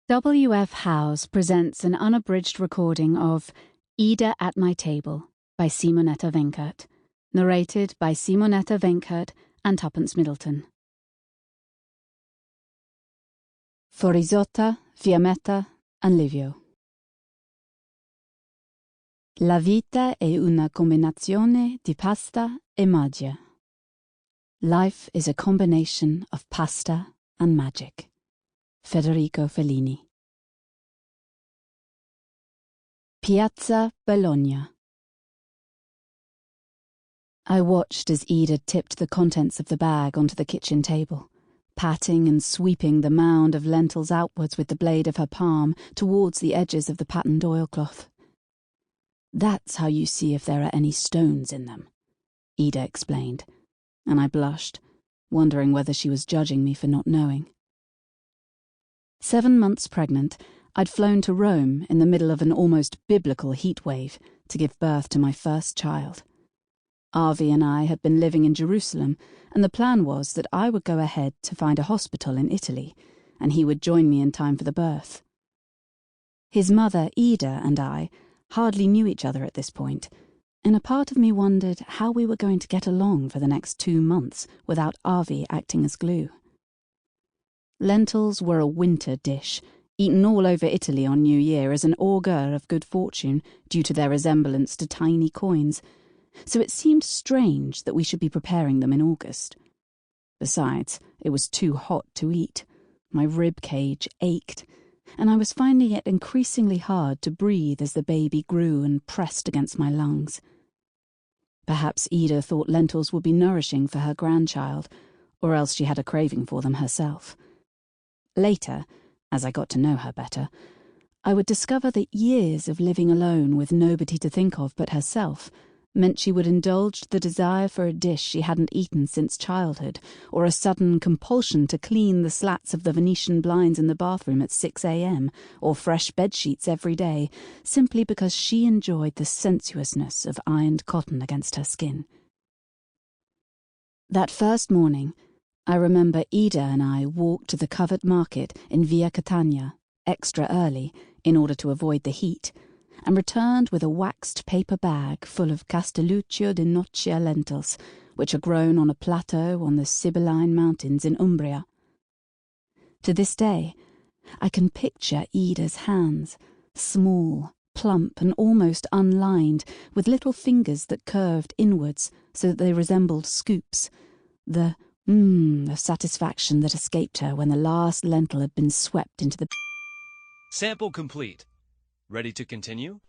W.F. Howes presents an unabridged recording of Ida at My Table by Simonetta Wenkert, narrated by Simonetta Wenkert and Tuppence Middleton. For Isotta, Fiammetta and Livio. La vita è una combinazione di pasta e magia. Life is a combination of pasta and magic. Federico Fellini. Piazza Bologna. I watched as Ida tipped the contents of the bag onto the kitchen table, patting and sweeping the mound of lentils outwards with the blade of her palm towards the edges of the patterned oilcloth. "That's how you see if there are any stones in them," Ida explained, and I blushed, wondering whether she was judging me for not knowing. 7 months pregnant, I'd flown to Rome in the middle of an almost biblical heatwave to give birth to my first child. Avi and I had been living in Jerusalem, and the plan was that I would go ahead to find a hospital in Italy, and he would join me in time for the birth. His mother, Ida, and I hardly knew each other at this point, and a part of me wondered how we were going to get along for the next 2 months without Avi acting as glue. Lentils were a winter dish, eaten all over Italy on New Year as an augur of good fortune due to their resemblance to tiny coins, so it seemed strange that we should be preparing them in August. Besides, it was too hot to eat. My rib cage ached, and I was finding it increasingly hard to breathe as the baby grew and pressed against my lungs. Perhaps Ida thought lentils would be nourishing for her grandchild, or else she had a craving for them herself. Later, as I got to know her better, I would discover that years of living alone with nobody to think of but herself meant she would indulge the desire for a dish she hadn't eaten since childhood, or a sudden compulsion to clean the slats of the Venetian blinds in the bathroom at 6 a.m, or fresh bedsheets every day, simply because she enjoyed the sensuousness of ironed cotton against her skin. That first morning, I remember Ida and I walked to the covered market in Via Catania, extra early, in order to avoid the heat, and returned with a waxed paper bag full of Castelluccio di Noccia lentils, which are grown on a plateau on the Sibylline Mountains in Umbria. To this day, I can picture Ida's hands, small, plump and almost unlined, with little fingers that curved inwards so that they resembled scoops, the satisfaction that escaped her when the last lentil had been swept into the... Sample complete. Ready to continue?